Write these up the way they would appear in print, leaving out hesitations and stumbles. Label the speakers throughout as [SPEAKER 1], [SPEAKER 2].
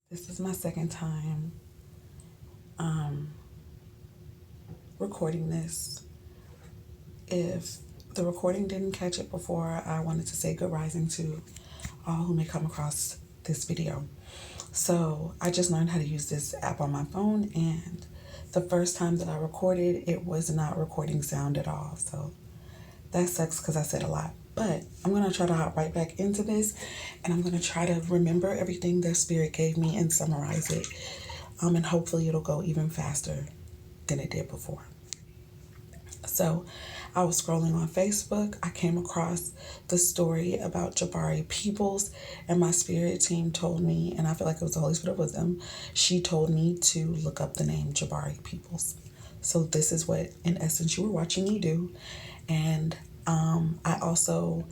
[SPEAKER 1] This is my second time um, recording this. If the recording didn't catch it before, I wanted to say good rising to all who may come across this video. So I just learned how to use this app on my phone, and the first time that I recorded, it was not recording sound at all. So that sucks because I said a lot. But I'm going to try to hop right back into this, and I'm going to try to remember everything that Spirit gave me and summarize it. And hopefully it'll go even faster than it did before. So I was scrolling on Facebook. I came across the story about Jabari Peoples, and my spirit team told me, and I feel like it was the Holy Spirit wisdom, she told me to look up the name Jabari Peoples. So this is what, in essence, you were watching me do. And I also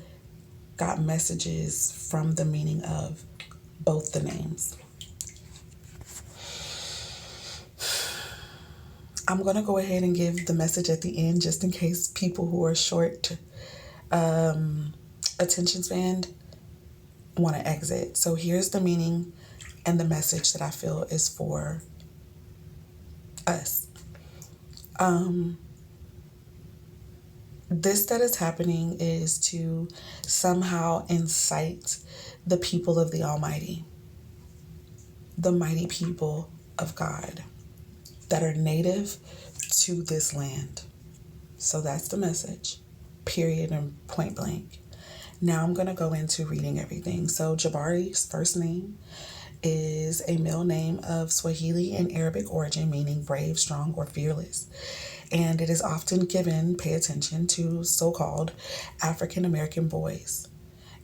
[SPEAKER 1] got messages from the meaning of both the names. I'm going to go ahead and give the message at the end just in case people who are short attention span want to exit. So here's the meaning and the message that I feel is for us. This that is happening is to somehow incite the people of the Almighty, the mighty people of God that are native to this land. So that's the message, period and point blank. Now I'm going to go into reading everything. So Jabari's first name is a male name of Swahili and Arabic origin, meaning brave, strong, or fearless. And it is often given, pay attention, to so-called African American boys,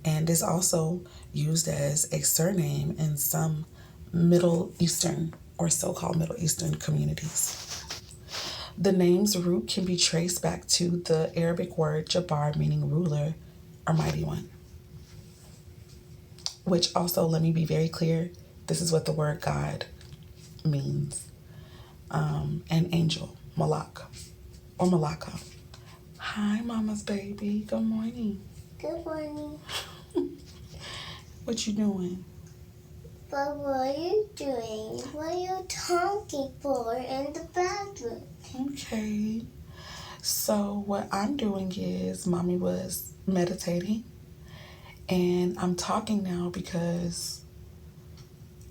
[SPEAKER 1] and is also used as a surname in some Middle Eastern or so-called Middle Eastern communities. The name's root can be traced back to the Arabic word Jabar, meaning ruler or mighty one. Which also, let me be very clear, this is what the word God means. An angel, Malak or Malaka. Hi, mama's baby. Good morning.
[SPEAKER 2] Good morning.
[SPEAKER 1] What you doing?
[SPEAKER 2] But what are you doing? What are you talking for in the bathroom?
[SPEAKER 1] Okay. So what I'm doing is mommy was meditating, and I'm talking now because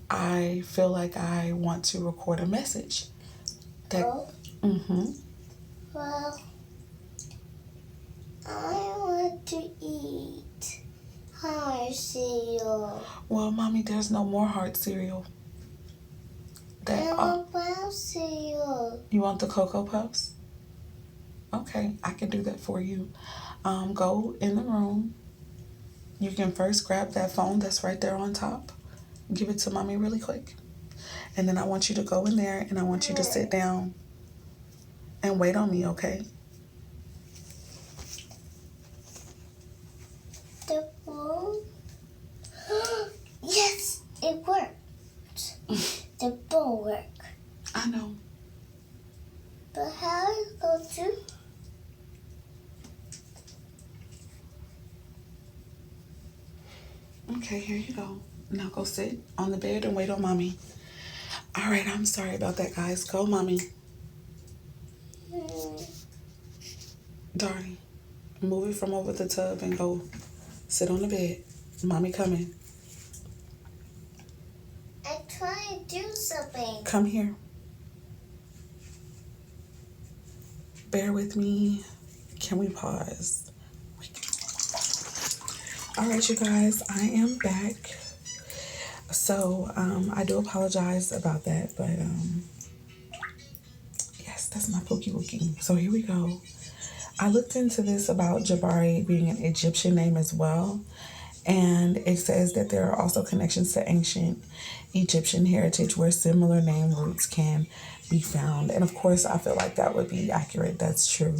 [SPEAKER 1] I feel like I want to record a message.
[SPEAKER 2] Well, I want to eat hard cereal.
[SPEAKER 1] Well, mommy, there's no more hard cereal.
[SPEAKER 2] I want brown cereal.
[SPEAKER 1] You want the Cocoa Puffs? Okay, I can do that for you. Go in the room. You can first grab that phone that's right there on top. Give it to mommy really quick. And then I want you to go in there and I want you to sit down and wait on me, okay?
[SPEAKER 2] The phone? Yes, it worked. The phone worked.
[SPEAKER 1] I know.
[SPEAKER 2] But how is it going to?
[SPEAKER 1] Okay, here you go. Now go sit on the bed and wait on mommy. All right, I'm sorry about that, guys. Go, mommy. Darling, move it from over the tub and go sit on the bed. Mommy coming.
[SPEAKER 2] I'm trying to do something.
[SPEAKER 1] Come here. Bear with me. Can we pause? All right, you guys, I am back. So I do apologize about that, but yes, that's my pookie wookie. So here we go. I looked into this about Jabari being an Egyptian name as well, and it says that there are also connections to ancient Egyptian heritage where similar name roots can be found. And of course, I feel like that would be accurate. That's true.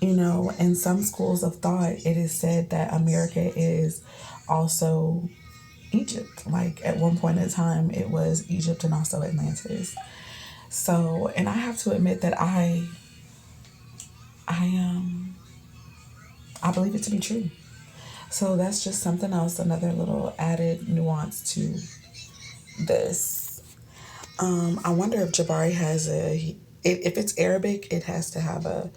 [SPEAKER 1] You know, in some schools of thought, it is said that America is also Egypt. Like at one point in time, it was Egypt and also Atlantis. So, and I have to admit that I believe it to be true. So that's just something else, another little added nuance to this. I wonder if Jabari has if it's Arabic, it has to have a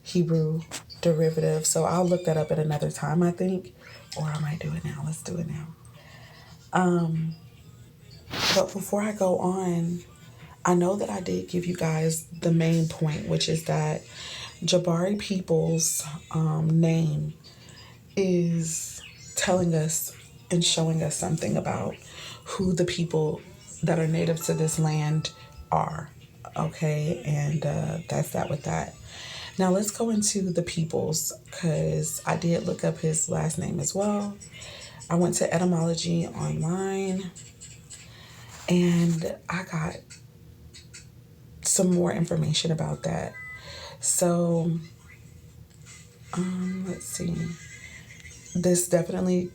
[SPEAKER 1] Hebrew derivative. So I'll look that up at another time, I think. Or I might do it now. Let's do it now. But before I go on, I know that I did give you guys the main point, which is that Jabari Peoples' name is telling us and showing us something about who the people that are native to this land are. Okay, and that's that with that. Now let's go into the peoples because I did look up his last name as well. I went to etymology online and I got some more information about that. So let's see. This definitely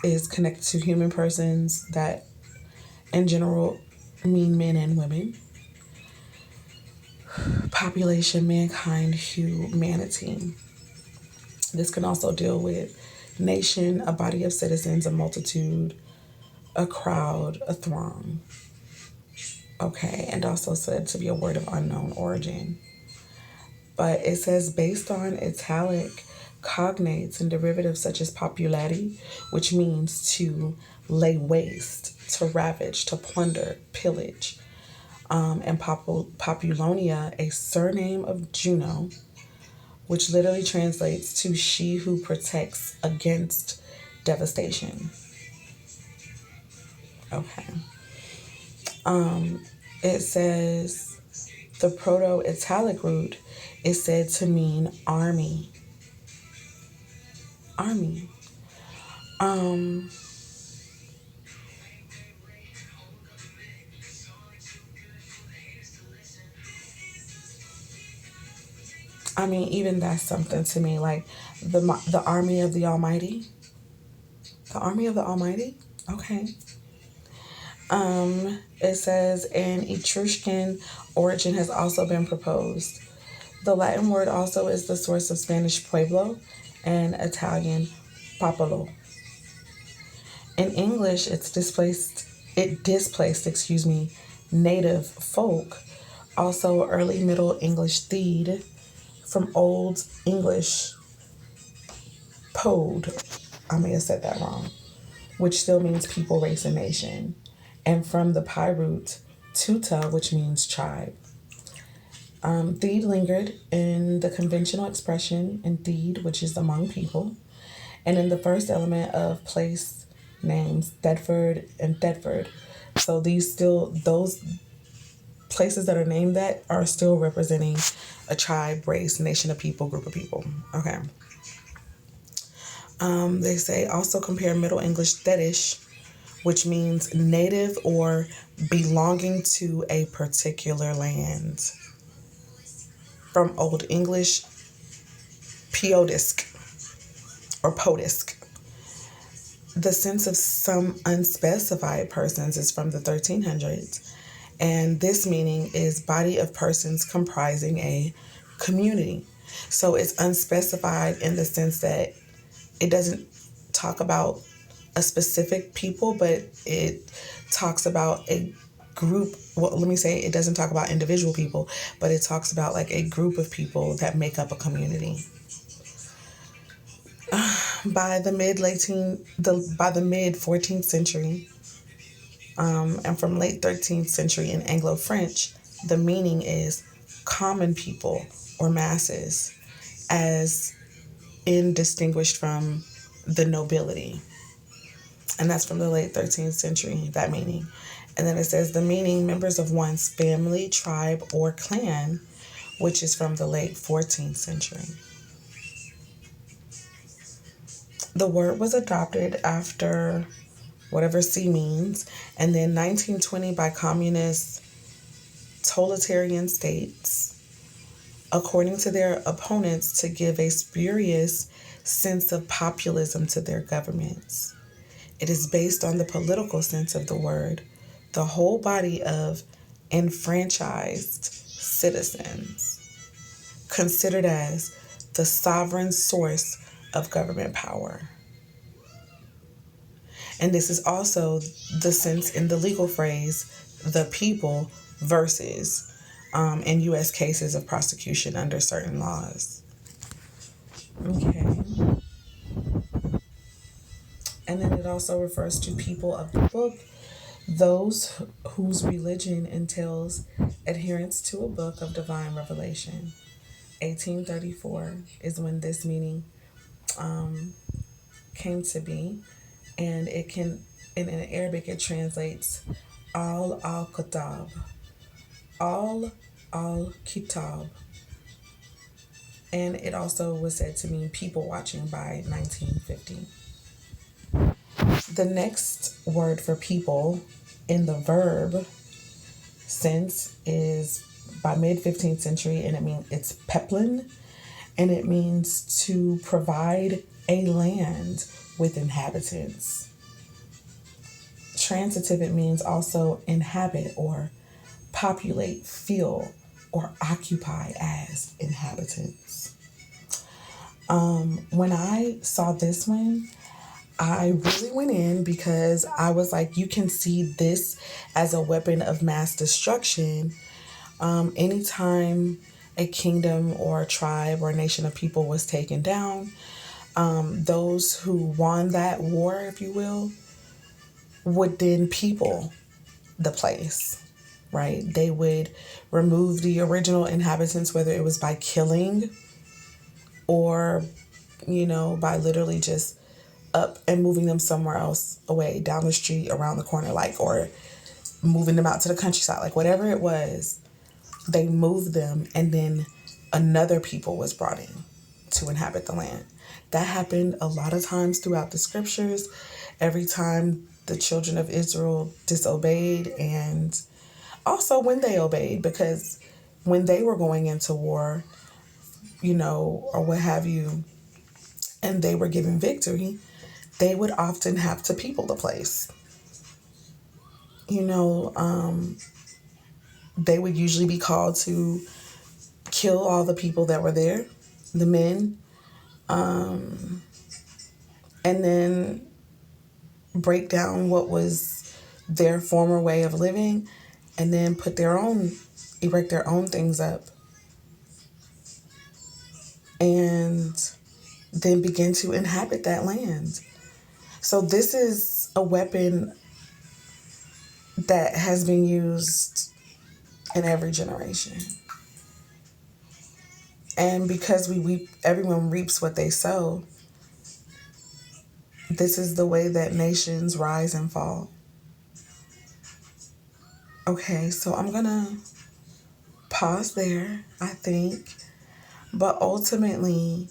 [SPEAKER 1] is connected to human persons that in general mean men and women, population, mankind, humanity. This can also deal with nation, a body of citizens, a multitude, a crowd, a throng. Okay, and also said to be a word of unknown origin. But it says based on italic cognates and derivatives such as populati, which means to lay waste, to ravage, to plunder, pillage, and Populonia, a surname of Juno, which literally translates to she who protects against devastation. Okay. It says the Proto Italic root is said to mean army. Army. Um, I mean, even that's something to me. Like the army of the Almighty. The army of the Almighty. Okay. It says an Etruscan origin has also been proposed. The Latin word also is the source of Spanish pueblo and Italian popolo. In English, it displaced, native folk. Also, early Middle English theed from Old English pod. I may have said that wrong, which still means people, race, and nation. And from the Pi root tuta, which means tribe. Theed lingered in the conventional expression in theed, which is among people, and in the first element of place names, Thetford and Thetford. So those places that are named that are still representing a tribe, race, nation of people, group of people. Okay. They say also compare Middle English Thetish, which means native or belonging to a particular land, from Old English Piodisk or Podisk. The sense of some unspecified persons is from the 1300s, and this meaning is body of persons comprising a community. So it's unspecified in the sense that it doesn't talk about a specific people, but it talks about a group. Well, let me say it doesn't talk about individual people, but it talks about like a group of people that make up a community. By the mid 14th century, and from late 13th century in Anglo French, the meaning is common people or masses, as in distinguished from the nobility. And that's from the late 13th century, that meaning. And then it says the meaning members of one's family, tribe, or clan, which is from the late 14th century. The word was adopted after whatever C means, and then 1920 by communist totalitarian states, according to their opponents, to give a spurious sense of populism to their governments. It is based on the political sense of the word, the whole body of enfranchised citizens, considered as the sovereign source of government power. And this is also the sense in the legal phrase, the people versus, in U.S. cases of prosecution under certain laws. Okay. And then it also refers to people of the book, those whose religion entails adherence to a book of divine revelation. 1834 is when this meaning came to be, and it can, in Arabic, it translates al kitab, al kitab, and it also was said to mean people watching by 1950. The next word for people in the verb sense is by mid 15th century, and it's peplin, and it means to provide a land with inhabitants. Transitive, it means also inhabit or populate, fill, or occupy as inhabitants. When I saw this one, I really went in because I was like, you can see this as a weapon of mass destruction. Anytime a kingdom or a tribe or a nation of people was taken down, those who won that war, if you will, would then people the place, right? They would remove the original inhabitants, whether it was by killing or, by literally just up and moving them somewhere else away, down the street, around the corner, like, or moving them out to the countryside, like whatever it was, they moved them, and then another people was brought in to inhabit the land. That happened a lot of times throughout the scriptures. Every time the children of Israel disobeyed, and also when they obeyed, because when they were going into war, or what have you, and they were given victory, they would often have to people the place. They would usually be called to kill all the people that were there, the men, and then break down what was their former way of living, and then erect their own things up, and then begin to inhabit that land. So this is a weapon that has been used in every generation. And because everyone reaps what they sow, this is the way that nations rise and fall. Okay, so I'm gonna pause there, I think. But ultimately,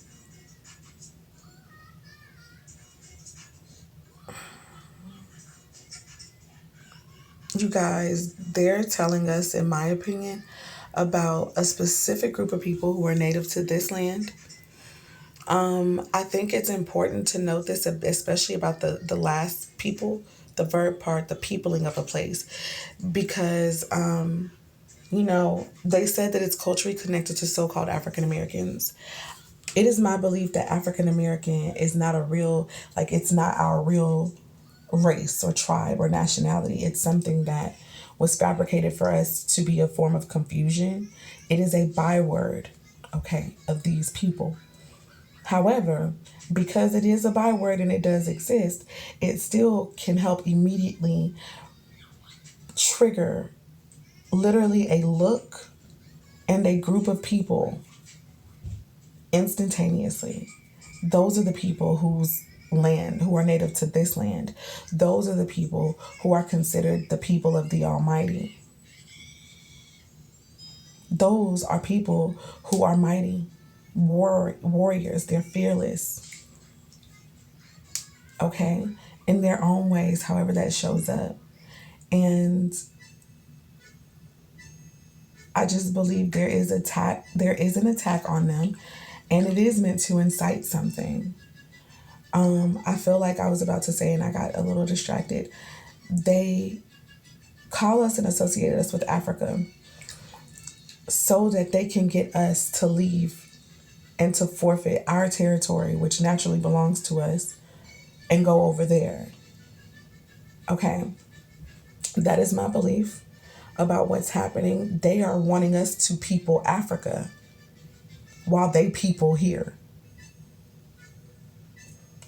[SPEAKER 1] you guys, they're telling us, in my opinion, about a specific group of people who are native to this land. I think it's important to note this, especially about the last people, the verb part, the peopling of a place, because, they said that it's culturally connected to so-called African Americans. It is my belief that African American is not it's not our real race or tribe or nationality. It's something that was fabricated for us to be a form of confusion. It is a byword, okay, of these people. However, because it is a byword and it does exist, it still can help immediately trigger literally a look and a group of people instantaneously. Those are the people who are native to this land. Those are the people who are considered the people of the Almighty. Those are people who are mighty warriors. They're fearless, okay, in their own ways, however that shows up. And I just believe there is an attack on them, and it is meant to incite something. I feel like I was about to say, and I got a little distracted. They call us and associate us with Africa so that they can get us to leave and to forfeit our territory, which naturally belongs to us, and go over there. Okay, that is my belief about what's happening. They are wanting us to people Africa while they people here.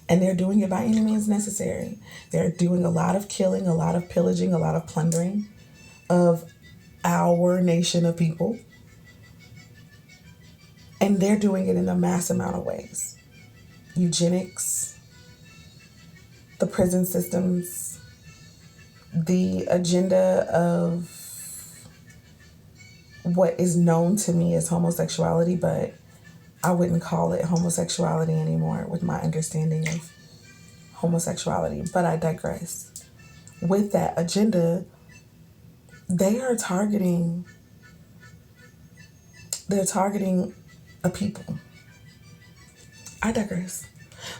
[SPEAKER 1] And they're doing it by any means necessary. They're doing a lot of killing, a lot of pillaging, a lot of plundering of our nation of people. And they're doing it in a mass amount of ways. Eugenics, the prison systems, the agenda of what is known to me as homosexuality, but I wouldn't call it homosexuality anymore with my understanding of homosexuality. But I digress. With that agenda, they are targeting a people. I digress.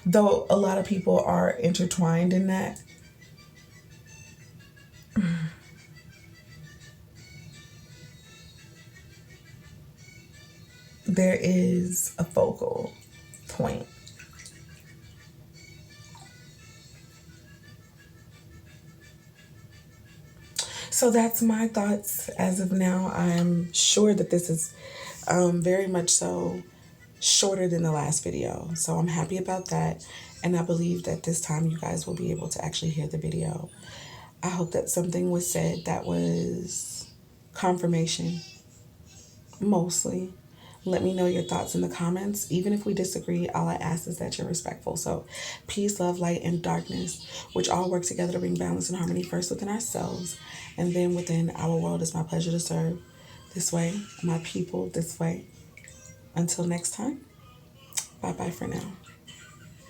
[SPEAKER 1] Though a lot of people are intertwined in that, there is a focal point. So that's my thoughts as of now. I'm sure that this is very much so shorter than the last video. So I'm happy about that. And I believe that this time you guys will be able to actually hear the video. I hope that something was said that was confirmation, mostly. Let me know your thoughts in the comments. Even if we disagree, all I ask is that you're respectful. So, peace, love, light, and darkness, which all work together to bring balance and harmony first within ourselves and then within our world. It's my pleasure to serve this way, my people this way. Until next time, bye bye for now.